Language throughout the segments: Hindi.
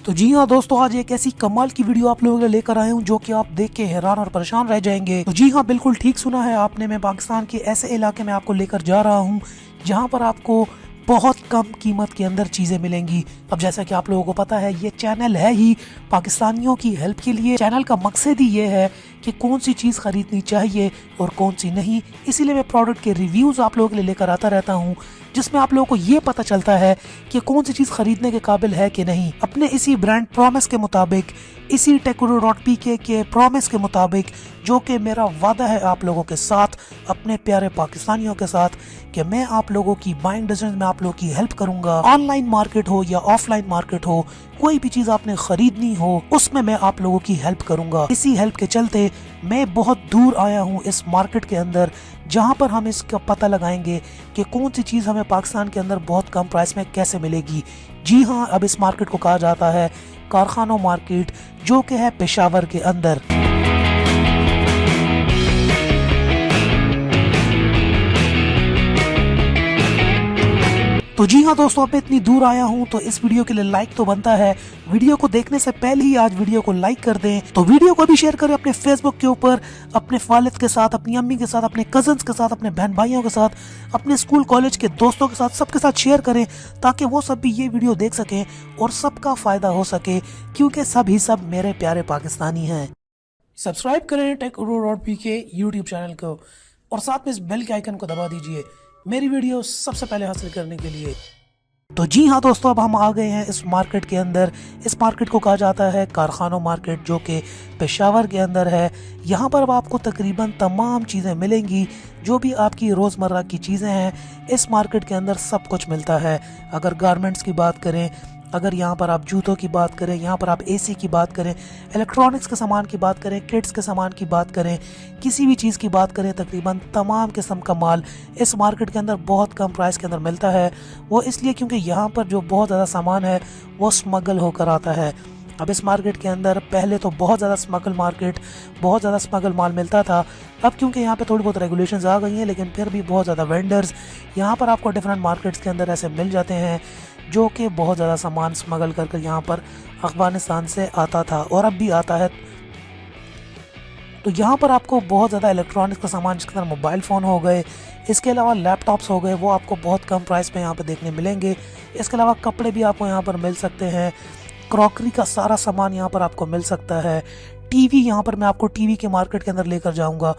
तो जी हाँ दोस्तों, आज एक ऐसी कमाल की वीडियो आप लोगों के लिए लेकर आया हूँ जो कि आप देख के हैरान और परेशान रह जाएंगे। तो जी हाँ, बिल्कुल ठीक सुना है आपने। मैं पाकिस्तान के ऐसे इलाके में आपको लेकर जा रहा हूँ जहाँ पर आपको बहुत कम कीमत के अंदर चीज़ें मिलेंगी। अब जैसा कि आप लोगों को पता है, ये चैनल है ही पाकिस्तानियों की हेल्प के लिए। चैनल का मकसद ही ये है कि कौन सी चीज़ खरीदनी चाहिए और कौन सी नहीं। इसीलिए मैं प्रोडक्ट के रिव्यूज़ आप लोगों के लिए लेकर आता रहता हूँ, जिसमें आप लोगों को ये पता चलता है कि कौन सी चीज़ खरीदने के काबिल है कि नहीं। अपने इसी ब्रांड प्रॉमिस के मुताबिक, इसी टेकगुरु.pk के प्रॉमिस के मुताबिक, जो कि मेरा वादा है आप लोगों के साथ, अपने प्यारे पाकिस्तानियों के साथ, कि मैं आप लोगों की बाइंग डिसीजन में आप लोगों की हेल्प करूंगा। ऑनलाइन मार्केट हो या ऑफलाइन मार्केट हो, कोई भी चीज़ आपने खरीदनी हो उसमें मैं आप लोगों की हेल्प करूंगा। इसी हेल्प के चलते मैं बहुत दूर आया हूँ इस मार्केट के अंदर, जहाँ पर हम इसका पता लगाएंगे कि कौन सी चीज़ हमें पाकिस्तान के अंदर बहुत कम प्राइस में कैसे मिलेगी। जी हाँ, अब इस मार्केट को कहा जाता है कारखानों मार्केट, जो कि है पेशावर के अंदर। तो जी हाँ दोस्तों, अब मैं इतनी दूर आया हूँ तो इस वीडियो के लिए लाइक तो बनता है। वीडियो को देखने से पहले ही आज वीडियो को लाइक कर दें। तो वीडियो को भी शेयर करें अपने फेसबुक के ऊपर, अपने वालिद के साथ, अपनी अम्मी के साथ, अपने कजन्स के साथ, अपने बहन भाइयों के साथ, अपने स्कूल कॉलेज के दोस्तों के साथ, सबके साथ शेयर करें, ताकि वो सब भी ये वीडियो देख सकें और सबका फायदा हो सके, क्योंकि सब ही सब मेरे प्यारे पाकिस्तानी हैं। सब्सक्राइब करें टेकगुरु.pk यूट्यूब चैनल को और साथ में इस बेल के आइकन को दबा दीजिए मेरी वीडियो सबसे पहले हासिल करने के लिए। तो जी हाँ दोस्तों, अब हम आ गए हैं इस मार्केट के अंदर। इस मार्केट को कहा जाता है कारखानों मार्केट, जो कि पेशावर के अंदर है। यहाँ पर अब आपको तकरीबन तमाम चीज़ें मिलेंगी जो भी आपकी रोज़मर्रा की चीज़ें हैं। इस मार्केट के अंदर सब कुछ मिलता है। अगर गारमेंट्स की बात करें, अगर यहाँ पर आप जूतों की बात करें, यहाँ पर आप एसी की बात करें, इलेक्ट्रॉनिक्स के सामान की बात करें, किड्स के सामान की बात करें, किसी भी चीज़ की बात करें, तकरीबन तमाम किस्म का माल इस मार्केट के अंदर बहुत कम प्राइस के अंदर मिलता है। वो इसलिए क्योंकि यहाँ पर जो बहुत ज़्यादा सामान है वो स्मगल होकर आता है। अब इस मार्केट के अंदर पहले तो बहुत ज़्यादा स्मगल माल मिलता था। अब क्योंकि यहाँ पे थोड़ी बहुत रेगुलेशंस आ गई हैं, लेकिन फिर भी बहुत ज़्यादा वेंडर्स यहाँ पर आपको डिफरेंट मार्केट्स के अंदर ऐसे मिल जाते हैं जो कि बहुत ज़्यादा सामान स्मगल कर यहाँ पर अफगानिस्तान से आता था और अब भी आता है। तो यहाँ पर आपको बहुत ज़्यादा इलेक्ट्रॉनिक्स का सामान, जिसके अंदर मोबाइल फ़ोन हो गए, इसके अलावा लैपटॉप्स हो गए, वो आपको बहुत कम प्राइस में यहाँ पर देखने मिलेंगे। इसके अलावा कपड़े भी आपको यहाँ पर मिल सकते हैं। क्रॉकरी का सारा सामान यहाँ पर आपको मिल सकता है। टीवी, यहाँ पर मैं आपको टीवी के मार्केट के अंदर लेकर जाऊंगा,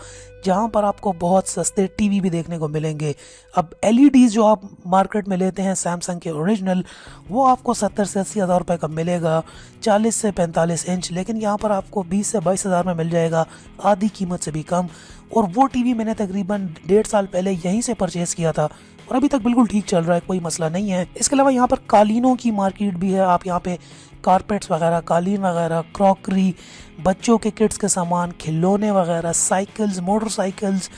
जहाँ पर आपको बहुत सस्ते टीवी भी देखने को मिलेंगे। अब एलईडी जो आप मार्केट में लेते हैं सैमसंग के ओरिजिनल, वो आपको 70 से 80 हज़ार रुपये का मिलेगा, 40 से 45 इंच, लेकिन यहाँ पर आपको 20 से 22 हज़ार में मिल जाएगा, आधी कीमत से भी कम। और वो टीवी मैंने तकरीबन 1.5 साल पहले यहीं से परचेज़ किया था और अभी तक बिल्कुल ठीक चल रहा है, कोई मसला नहीं है। इसके अलावा यहाँ पर कालीनों की मार्केट भी है। आप यहाँ पे कारपेट्स वगैरह, कालीन वगैरह, क्रॉकरी, बच्चों के किड्स के सामान, खिलौने वगैरह, साइकिल्स, मोटरसाइकिल्स,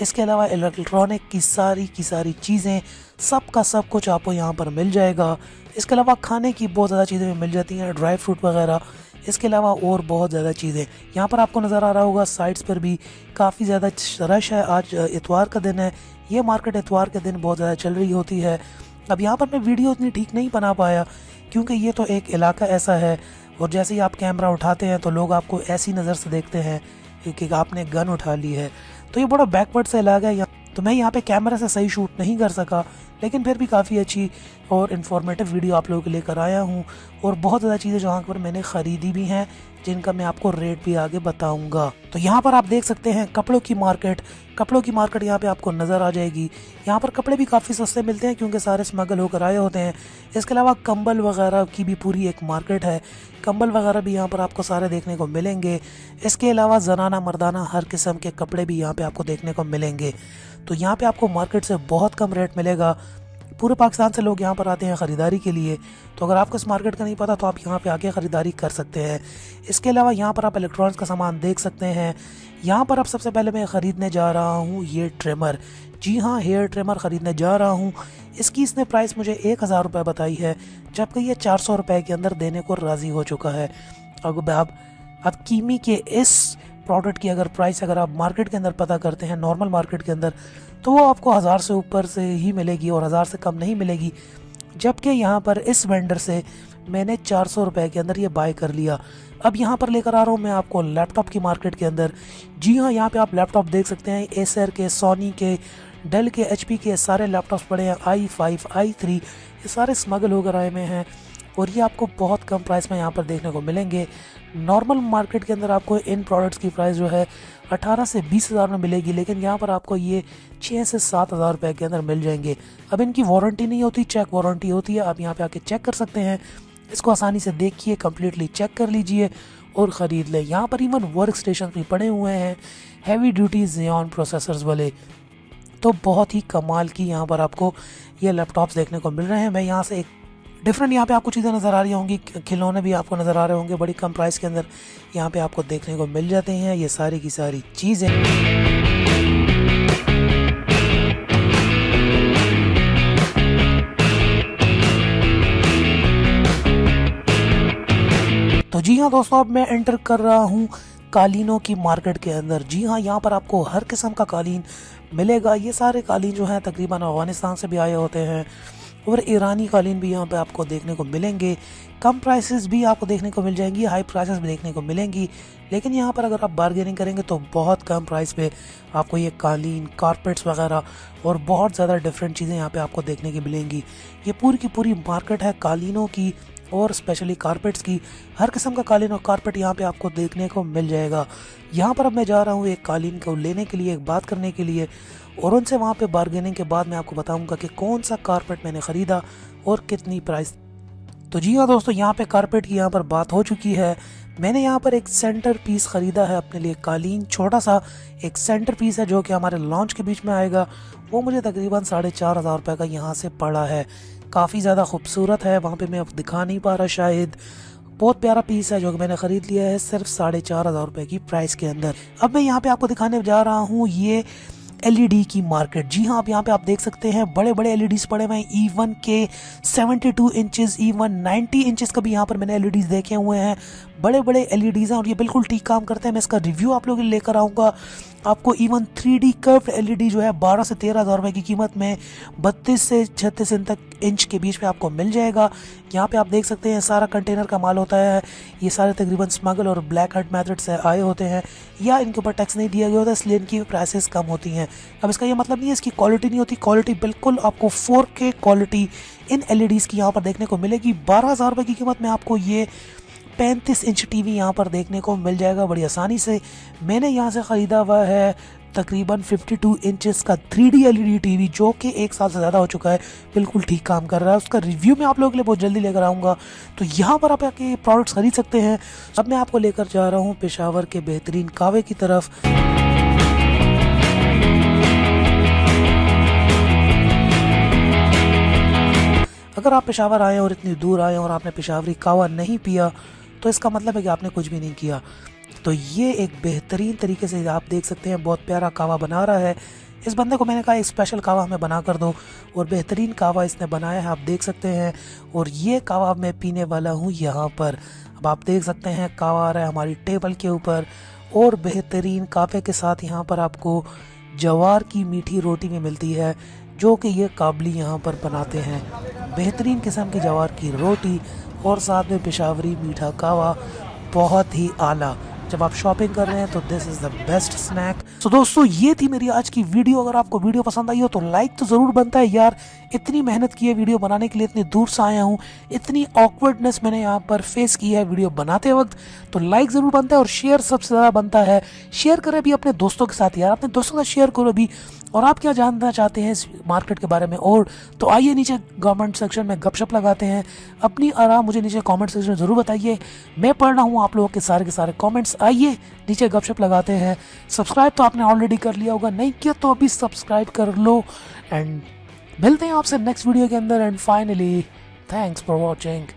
इसके अलावा इलेक्ट्रॉनिक की सारी चीज़ें, सब का सब कुछ आपको यहाँ पर मिल जाएगा। इसके अलावा खाने की बहुत ज़्यादा चीज़ें मिल जाती हैं, ड्राई फ्रूट वगैरह। इसके अलावा और बहुत ज़्यादा चीज़ें यहाँ पर आपको नज़र आ रहा होगा। साइड्स पर भी काफ़ी ज़्यादा रश है। आज इतवार का दिन है, ये मार्केट इतवार के दिन बहुत ज़्यादा चल रही होती है। अब यहाँ पर मैं वीडियो इतनी ठीक नहीं बना पाया क्योंकि ये तो एक इलाका ऐसा है, और जैसे ही आप कैमरा उठाते हैं तो लोग आपको ऐसी नज़र से देखते हैं कि आपने गन उठा ली है। तो ये बड़ा बैकवर्ड सा इलाका है, तो मैं यहाँ पे कैमरा से सही शूट नहीं कर सका, लेकिन फिर भी काफ़ी अच्छी और इन्फॉर्मेटिव वीडियो आप लोगों के लेकर आया हूँ। और बहुत ज़्यादा चीज़ें जहाँ पर मैंने ख़रीदी भी हैं, जिनका मैं आपको रेट भी आगे बताऊंगा। तो यहाँ पर आप देख सकते हैं कपड़ों की मार्केट यहाँ पे आपको नज़र आ जाएगी। यहाँ पर कपड़े भी काफ़ी सस्ते मिलते हैं क्योंकि सारे स्मगल होकर आए होते हैं। इसके अलावा कंबल वगैरह की भी पूरी एक मार्केट है। कंबल वगैरह भी यहाँ पर आपको सारे देखने को मिलेंगे। इसके अलावा जनाना मर्दाना हर किस्म के कपड़े भी यहाँ पे आपको देखने को मिलेंगे। तो यहाँ पे आपको मार्केट से बहुत कम रेट मिलेगा। पूरे पाकिस्तान से लोग यहाँ पर आते हैं ख़रीदारी के लिए। तो अगर आपको इस मार्केट का नहीं पता तो आप यहाँ पे आके ख़रीदारी कर सकते हैं। इसके अलावा यहाँ पर आप इलेक्ट्रॉनिक्स का सामान देख सकते हैं। यहाँ पर अब सबसे पहले मैं ख़रीदने जा रहा हूँ ये ट्रिमर। जी हाँ, हेयर ट्रिमर ख़रीदने जा रहा हूँ। इसकी इसने प्राइस मुझे 1000 रुपये बताई है, जबकि ये 400 रुपये के अंदर देने को राज़ी हो चुका है। अब कीमी के इस प्रोडक्ट की अगर प्राइस अगर आप मार्केट के अंदर पता करते हैं, नॉर्मल मार्केट के अंदर, तो वो आपको 1000 से ऊपर से ही मिलेगी और 1000 से कम नहीं मिलेगी। जबकि यहाँ पर इस वेंडर से मैंने 400 रुपये के अंदर ये बाय कर लिया। अब यहाँ पर लेकर आ रहा हूँ मैं आपको लैपटॉप की मार्केट के अंदर। जी हाँ, यहाँ पे आप लैपटॉप देख सकते हैं, एसर के, सोनी के, डेल के, एचपी के सारे लैपटॉप्स पड़े हैं। i5, i3 ये सारे स्मगल होकर आए हुए हैं और ये आपको बहुत कम प्राइस में यहाँ पर देखने को मिलेंगे। नॉर्मल मार्केट के अंदर आपको इन प्रोडक्ट्स की प्राइस जो है 18 से 20 हज़ार में मिलेगी, लेकिन यहाँ पर आपको ये 6 से 7 हज़ार रुपये के अंदर मिल जाएंगे। अब इनकी वारंटी नहीं होती, चेक वारंटी होती है। आप यहाँ पे आके चेक कर सकते हैं, इसको आसानी से देखिए, कम्प्लीटली चेक कर लीजिए और ख़रीद लें। यहाँ पर इवन वर्क स्टेशन भी पड़े हुए हैं, हैवी ड्यूटी Xeon प्रोसेसर्स वाले। तो बहुत ही कमाल की यहाँ पर आपको ये लैपटॉप्स देखने को मिल रहे हैं। मैं यहाँ से एक डिफरेंट यहाँ पे आपको चीज़ें नज़र आ रही होंगी, खिलौने भी आपको नज़र आ रहे होंगे बड़ी कम प्राइस के अंदर यहाँ पे आपको देखने को मिल जाते हैं ये सारी की सारी चीज़ें। तो जी हाँ दोस्तों, अब मैं एंटर कर रहा हूँ कालीनों की मार्केट के अंदर। जी हाँ, यहाँ पर आपको हर किस्म का कालीन मिलेगा। ये सारे कालीन जो हैं तकरीबन अफगानिस्तान से भी आए होते हैं और ईरानी कालीन भी यहाँ पे आपको देखने को मिलेंगे। कम प्राइसेस भी आपको देखने को मिल जाएंगी, हाई प्राइसेस भी देखने को मिलेंगी, लेकिन यहाँ पर अगर आप बार्गेनिंग करेंगे तो बहुत कम प्राइस पे आपको ये कालीन, कारपेट्स वगैरह और बहुत ज़्यादा डिफरेंट चीज़ें यहाँ पे आपको देखने की मिलेंगी। ये पूरी की पूरी मार्केट है कालीनों की और स्पेशली कारपेट्स की। हर किस्म का कालीन और कारपेट यहाँ पे आपको देखने को मिल जाएगा। यहाँ पर अब मैं जा रहा हूँ एक कालीन को लेने के लिए, एक बात करने के लिए, और उनसे वहाँ पे बार्गेनिंग के बाद मैं आपको बताऊँगा कि कौन सा कारपेट मैंने ख़रीदा और कितनी प्राइस। तो जी हाँ दोस्तों, यहाँ पे कारपेट की यहाँ पर बात हो चुकी है। मैंने यहाँ पर एक सेंटर पीस ख़रीदा है अपने लिए, कालीन छोटा सा एक सेंटर पीस है जो कि हमारे लॉन्च के बीच में आएगा। वो मुझे तकरीबन 4,500 रुपये का यहाँ से पड़ा है। काफ़ी ज़्यादा खूबसूरत है, वहाँ पे मैं अब दिखा नहीं पा रहा शायद। बहुत प्यारा पीस है जो कि मैंने ख़रीद लिया है सिर्फ 4,500 रुपये की प्राइस के अंदर। अब मैं यहाँ पे आपको दिखाने जा रहा हूँ ये एलईडी की मार्केट। जी हाँ, आप यहाँ पे आप देख सकते हैं बड़े बड़े एलईडीज पड़े हुए हैं, E1 के 72 इंचेस, E1 90 इंचेस का भी यहाँ पर मैंने एलईडीज देखे हुए हैं। बड़े बड़े एलईडीज हैं और ये बिल्कुल ठीक काम करते हैं। मैं इसका रिव्यू आप लोगों के लिए लेकर आऊँगा। आपको E1 3D कर्व्ड एलईडी जो है 12 से 13 हज़ार रुपये की कीमत में 32 से 36 इंच के बीच में आपको मिल जाएगा। यहाँ पे आप देख सकते हैं सारा कंटेनर का माल होता है। ये सारे तकरीबन स्मगल और ब्लैक हट मेथड से आए होते हैं या इनके ऊपर टैक्स नहीं दिया गया होता, इसलिए इनकी प्राइसेस कम होती हैं। अब इसका ये मतलब नहीं है इसकी क्वालिटी नहीं होती, क्वालिटी बिल्कुल आपको 4K क्वालिटी इन एलईडीज़ की यहाँ पर देखने को मिलेगी। 12,000 रुपये की कीमत में आपको ये 35 इंच टीवी यहाँ पर देखने को मिल जाएगा बड़ी आसानी से। मैंने यहाँ से ख़रीदा हुआ है तकरीबन 52 इंचेस का 3D एलईडी टीवी जो कि 1 साल से ज़्यादा हो चुका है, बिल्कुल ठीक काम कर रहा है। उसका रिव्यू मैं आप लोगों के लिए बहुत जल्दी लेकर आऊँगा, तो यहाँ पर आप आके प्रोडक्ट्स खरीद सकते हैं। अब मैं आपको लेकर जा रहा हूँ पेशावर के बेहतरीन कावे की तरफ। अगर आप पेशावर आए और इतनी दूर आए और आपने पेशावरी कावा नहीं पिया तो इसका मतलब है कि आपने कुछ भी नहीं किया। तो ये एक बेहतरीन तरीके से आप देख सकते हैं बहुत प्यारा कावा बना रहा है। इस बंदे को मैंने कहा एक स्पेशल कावा हमें बना कर दो और बेहतरीन कावा इसने बनाया है, आप देख सकते हैं। और ये कावा मैं पीने वाला हूँ यहाँ पर। अब आप देख सकते हैं कावा आ रहा है हमारी टेबल के ऊपर और बेहतरीन कावे के साथ यहाँ पर आपको जवार की मीठी रोटी भी मिलती है जो कि ये काबली यहाँ पर बनाते हैं। बेहतरीन किस्म की जवार की रोटी और साथ में पेशावरी मीठा कावा, बहुत ही आला। जब आप शॉपिंग कर रहे हैं तो this is the best snack. तो दोस्तों ये थी मेरी आज की वीडियो। अगर आपको वीडियो पसंद आई हो तो लाइक तो ज़रूर बनता है यार। इतनी मेहनत की है वीडियो बनाने के लिए, इतनी दूर से आया हूँ, इतनी ऑकवर्डनेस मैंने यहाँ पर फेस की है वीडियो बनाते वक्त, तो लाइक ज़रूर बनता है और शेयर सबसे ज़्यादा बनता है। शेयर करें भी अपने दोस्तों के साथ यार, अपने दोस्तों के साथ शेयर करो भी। और आप क्या जानना चाहते हैं इस मार्केट के बारे में और तो आइए नीचे कमेंट सेक्शन में गपशप लगाते हैं। अपनी आराम मुझे नीचे कमेंट सेक्शन में ज़रूर बताइए, मैं पढ़ रहा हूँ आप लोगों के सारे कमेंट्स। आइए नीचे गपशप लगाते हैं। सब्सक्राइब तो आपने ऑलरेडी कर लिया होगा, नहीं किया तो अभी सब्सक्राइब कर लो। एंड मिलते हैं आपसे नेक्स्ट वीडियो के अंदर। And finally thanks for watching.